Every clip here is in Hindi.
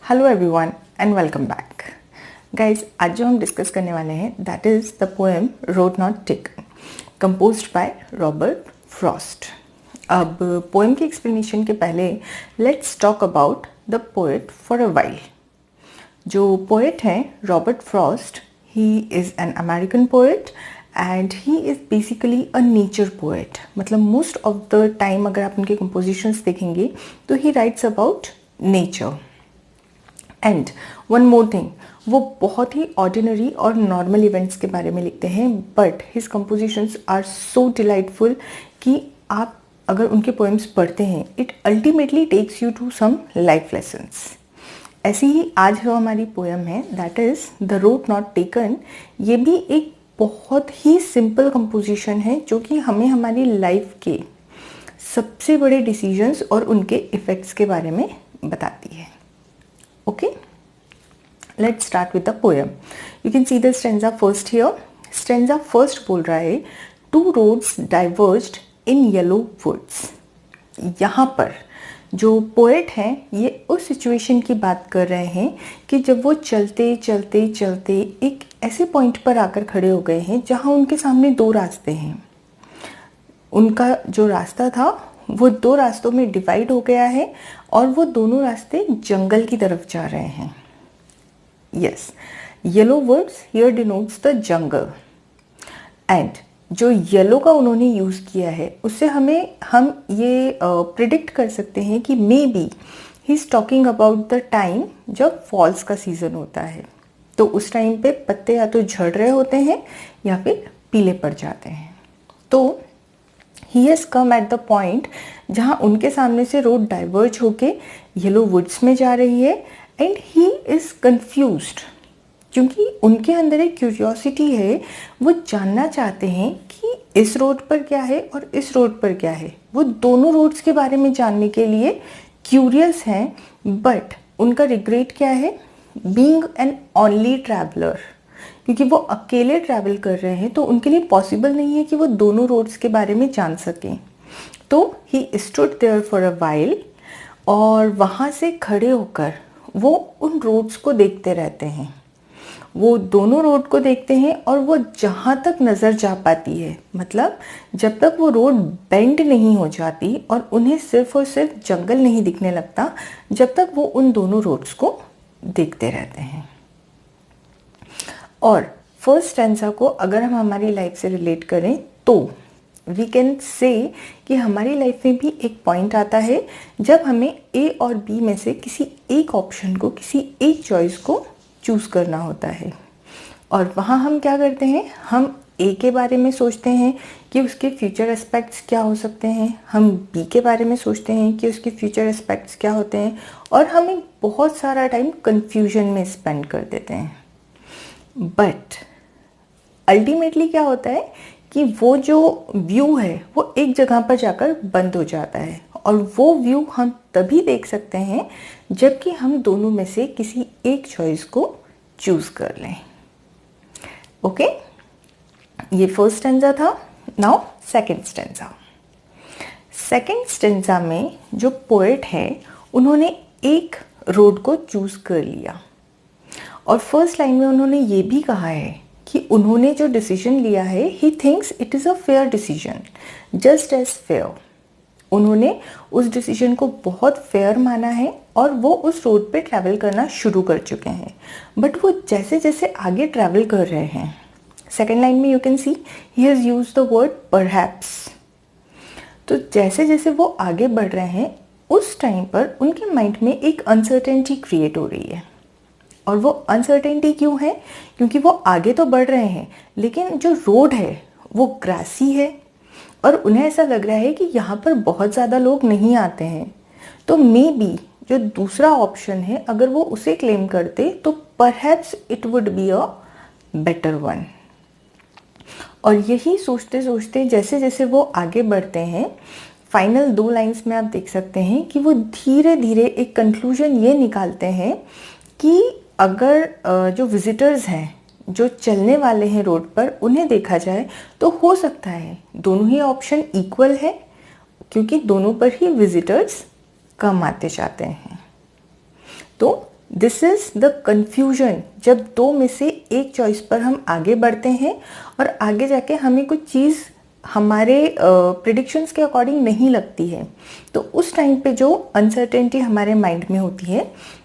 Hello everyone and welcome back guys. आज जो हम डिस्कस करने वाले हैं that is the poem road not taken composed by Robert Frost. अब पोएम की एक्सप्लेनेशन के पहले let's talk about the poet for a while. जो पोएट हैं Robert Frost, he is an American poet and he is basically a nature poet. मतलब मोस्ट ऑफ द टाइम अगर आप उनके कंपोजिशंस देखेंगे तो ही writes about nature. And one more thing, वो बहुत ही ऑर्डिनरी और नॉर्मल इवेंट्स के बारे में लिखते हैं, but his compositions are so delightful कि आप अगर उनके पोएम्स पढ़ते हैं it ultimately takes you to some life lessons. ऐसी ही आज जो हमारी पोएम है that is the road not taken. ये भी एक बहुत ही सिंपल कंपोजिशन है जो कि हमें हमारी लाइफ के सबसे बड़े डिसीजंस और उनके इफ़ेक्ट्स के बारे में बताती है। Okay, let's start with the poem. You can see the stanza first here. Stanza first बोल रहा है two roads diverged in yellow woods. यहाँ पर जो पोएट हैं ये उस सिचुएशन की बात कर रहे हैं कि जब वो चलते चलते चलते एक ऐसे पॉइंट पर आकर खड़े हो गए हैं जहाँ उनके सामने दो रास्ते हैं। उनका जो रास्ता था वो दो रास्तों में डिवाइड हो गया है और वो दोनों रास्ते जंगल की तरफ जा रहे हैं। Yes, yellow words here denotes the jungle. And जो येलो का उन्होंने यूज़ किया है उससे हम ये प्रिडिक्ट कर सकते हैं कि may be he is talking about the time जब फॉल्स का सीज़न होता है। तो उस टाइम पे पत्ते या तो झड़ रहे होते हैं या फिर पीले पड़ जाते हैं। तो he has come at the point जहाँ उनके सामने से रोड डाइवर्ज होके येलो वुड्स में जा रही है एंड ही इज़ कन्फ्यूज्ड क्योंकि उनके अंदर एक क्यूरियोसिटी है। वो जानना चाहते हैं कि इस रोड पर क्या है और इस रोड पर क्या है। वो दोनों रोड्स के बारे में जानने के लिए क्यूरियस हैं, बट उनका रिग्रेट क्या है? Being an only traveller. क्योंकि वो अकेले ट्रैवल कर रहे हैं तो उनके लिए पॉसिबल नहीं है कि वो दोनों रोड्स के बारे में जान सकें। तो he stood there for a while और वहाँ से खड़े होकर वो उन रोड्स को देखते रहते हैं। वो दोनों रोड को देखते हैं और वो जहाँ तक नज़र जा पाती है, मतलब जब तक वो रोड बेंड नहीं हो जाती और उन्हें सिर्फ और सिर्फ जंगल नहीं दिखने लगता, जब तक वो उन दोनों रोड्स को देखते रहते हैं। और फर्स्ट स्टैंजा को अगर हम हमारी लाइफ से रिलेट करें तो वी कैन से कि हमारी लाइफ में भी एक पॉइंट आता है जब हमें ए और बी में से किसी एक ऑप्शन को, किसी एक चॉइस को चूज़ करना होता है। और वहाँ हम क्या करते हैं, हम ए के बारे में सोचते हैं कि उसके फ्यूचर एस्पेक्ट्स क्या हो सकते हैं, हम बी के बारे में सोचते हैं कि उसके फ्यूचर एस्पेक्ट्स क्या होते हैं, और हम एक बहुत सारा टाइम कन्फ्यूजन में स्पेंड कर देते हैं। बट अल्टीमेटली क्या होता है कि वो जो व्यू है वो एक जगह पर जाकर बंद हो जाता है और वो व्यू हम तभी देख सकते हैं जबकि हम दोनों में से किसी एक चॉइस को चूज़ कर लें। ओके, ये फर्स्ट स्टैंजा था। Now second stanza. Second stanza में जो पोएट है उन्होंने एक रोड को चूज़ कर लिया और फर्स्ट लाइन में उन्होंने ये भी कहा है कि उन्होंने जो डिसीजन लिया है he thinks it is a fair decision just as fair. उन्होंने उस डिसीजन को बहुत फेयर माना है और वो उस रोड पे ट्रैवल करना शुरू कर चुके हैं। बट वो जैसे जैसे आगे ट्रैवल कर रहे हैं, सेकेंड लाइन में you can see he has use the word perhaps. तो जैसे जैसे वो आगे बढ़ रहे हैं उस टाइम पर उनके माइंड में एक अनसर्टेनिटी क्रिएट हो रही है। और वो अनसर्टेनिटी क्यों है? क्योंकि वो आगे तो बढ़ रहे हैं लेकिन जो रोड है वो ग्रासी है और उन्हें ऐसा लग रहा है कि यहाँ पर बहुत ज़्यादा लोग नहीं आते हैं। तो मे बी जो दूसरा ऑप्शन है अगर वो उसे क्लेम करते तो perhaps it would be a better one. और यही सोचते सोचते जैसे जैसे वो आगे बढ़ते हैं, फाइनल दो लाइंस में आप देख सकते हैं कि वो धीरे धीरे एक कंक्लूजन ये निकालते हैं कि अगर जो विजिटर्स हैं, जो चलने वाले हैं रोड पर, उन्हें देखा जाए तो हो सकता है दोनों ही ऑप्शन इक्वल है क्योंकि दोनों पर ही विजिटर्स कम आते जाते हैं। तो दिस इज द कंफ्यूजन, जब दो में से एक चॉइस पर हम आगे बढ़ते हैं और आगे जाके हमें कुछ चीज़ हमारे प्रिडिक्शंस के अकॉर्डिंग नहीं लगती है, तो उस टाइम पे जो अनसर्टेनिटी हमारे माइंड में होती है,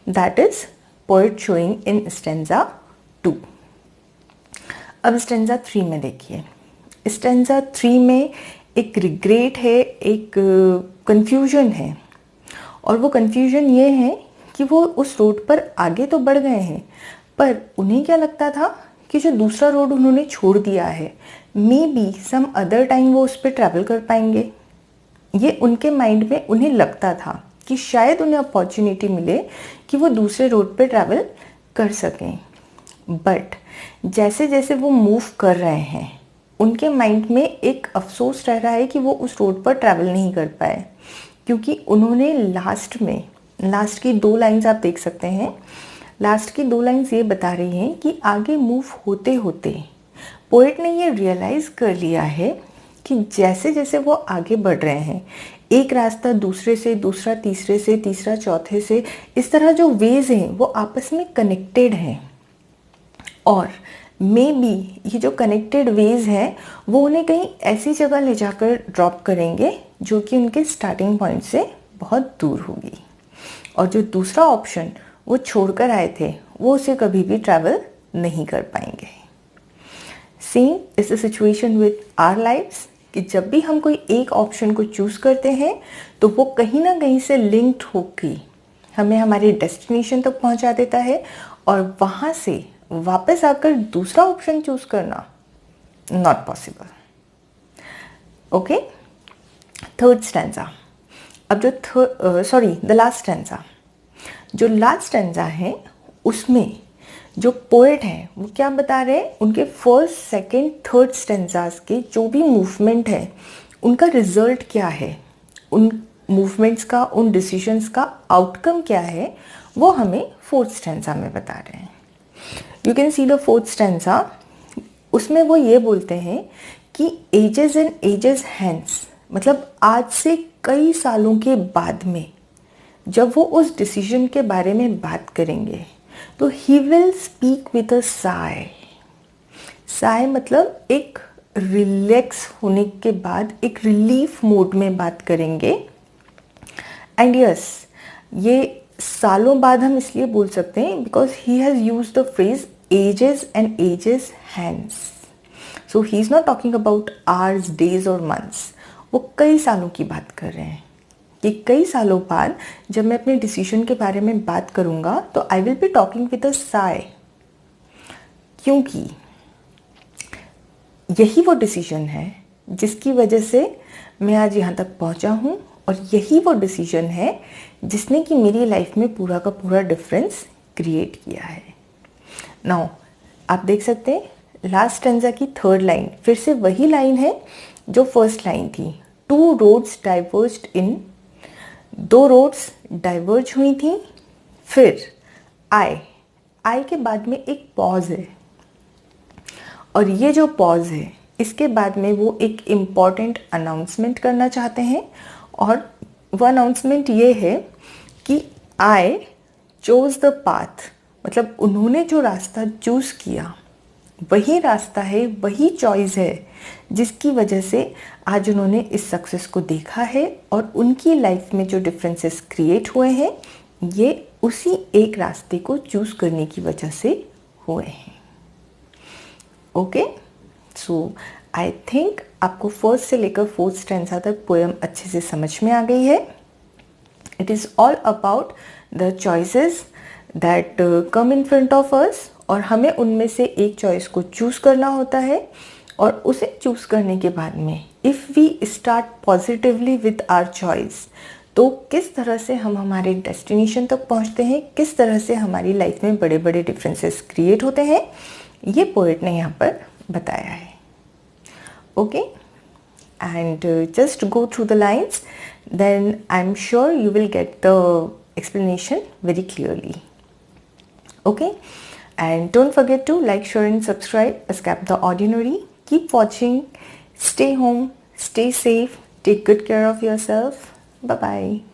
that is poet showing in stanza 2। अब स्टेंजा 3 में देखिए, स्टेंजा 3 में एक रिग्रेट है, एक कंफ्यूजन है, और वो कंफ्यूजन ये है कि वो उस रोड पर आगे तो बढ़ गए हैं, पर उन्हें क्या लगता था कि जो दूसरा रोड उन्होंने छोड़ दिया है, maybe some other time वो उस पर ट्रैवल कर पाएंगे। ये उनके माइंड में उन्हें लगता था कि शायद उन्हें अपॉर्चुनिटी मिले कि वो दूसरे रोड पे ट्रैवल कर सकें। बट जैसे जैसे वो मूव कर रहे हैं, उनके माइंड में एक अफसोस रह रहा है कि वो उस रोड पर ट्रैवल नहीं कर पाए, क्योंकि उन्होंने लास्ट की 2 लाइंस आप देख सकते हैं। लास्ट की 2 लाइंस ये बता रही हैं कि आगे मूव होते होते पोएट ने ये रियलाइज़ कर लिया है कि जैसे जैसे वो आगे बढ़ रहे हैं, एक रास्ता दूसरे से, दूसरा तीसरे से, तीसरा चौथे से, इस तरह जो वेज हैं वो आपस में कनेक्टेड हैं, और मे बी ये जो कनेक्टेड वेज हैं वो उन्हें कहीं ऐसी जगह ले जाकर ड्रॉप करेंगे जो कि उनके स्टार्टिंग पॉइंट से बहुत दूर होगी, और जो दूसरा ऑप्शन वो छोड़कर आए थे वो उसे कभी भी ट्रैवल नहीं कर पाएंगे। Same is the situation with our lifes, कि जब भी हम कोई एक ऑप्शन को चूज़ करते हैं तो वो कहीं ना कहीं से लिंक्ड होकर हमें हमारे डेस्टिनेशन तक पहुंचा देता है, और वहाँ से वापस आकर दूसरा ऑप्शन चूज़ करना not possible. Okay, third stanza. अब जो द लास्ट स्टैंजा, जो लास्ट स्टैंजा है उसमें जो पोएट हैं वो क्या बता रहे हैं, उनके फर्स्ट, सेकंड, थर्ड स्टैंजास के जो भी मूवमेंट है उनका रिजल्ट क्या है, उन मूवमेंट्स का, उन डिसीजंस का आउटकम क्या है, वो हमें फोर्थ स्टैंजा में बता रहे हैं। You can see the fourth stanza. उसमें वो ये बोलते हैं कि एजेस एंड एजेस हैंस, मतलब आज से कई सालों के बाद में जब वो उस डिसीजन के बारे में बात करेंगे तो he will speak with a Sai. Sai मतलब एक रिलैक्स होने के बाद एक रिलीफ मोड में बात करेंगे। एंड यस, ये सालों बाद हम इसलिए बोल सकते हैं because he has used the phrase ages and ages hence. So he is not talking about hours, days और मंथ्स। वो कई सालों की बात कर रहे हैं कि कई सालों बाद जब मैं अपने डिसीजन के बारे में बात करूंगा तो I will be talking with a Sai, क्योंकि यही वो डिसीजन है जिसकी वजह से मैं आज यहाँ तक पहुँचा हूँ, और यही वो डिसीजन है जिसने कि मेरी लाइफ में पूरा का पूरा डिफरेंस क्रिएट किया है। नाउ आप देख सकते हैं लास्ट स्टैंजा की थर्ड लाइन फिर से वही लाइन है जो फर्स्ट लाइन थी। 2 रोड्स डाइवर्ज्ड इन, 2 रोड्स डाइवर्ज हुई थी। फिर आई के बाद में एक पॉज है, और ये जो पॉज है इसके बाद में वो एक इम्पॉर्टेंट अनाउंसमेंट करना चाहते हैं, और वो अनाउंसमेंट ये है कि आई चोज द पाथ, मतलब उन्होंने जो रास्ता चूज़ किया वही रास्ता है, वही चॉइस है जिसकी वजह से आज उन्होंने इस सक्सेस को देखा है, और उनकी लाइफ में जो डिफरेंसेस क्रिएट हुए हैं ये उसी एक रास्ते को चूज़ करने की वजह से हुए हैं। ओके, सो आई थिंक आपको फर्स्ट से लेकर फोर्थ स्टैंजा तक पोएम अच्छे से समझ में आ गई है। It is all about the choices that come in front of us, और हमें उनमें से एक चॉइस को चूज़ करना होता है, और उसे चूज़ करने के बाद में if we start positively with our choice, तो किस तरह से हम हमारे डेस्टिनेशन तक पहुंचते हैं, किस तरह से हमारी लाइफ में बड़े बड़े डिफरेंसेस क्रिएट होते हैं, ये पोएट ने यहाँ पर बताया है। Okay, and just go through the lines, then I am sure you will get the explanation very clearly. Okay, and don't forget to like, share and subscribe Escape the Ordinary. Keep watching, stay home, stay safe, take good care of yourself. Bye bye.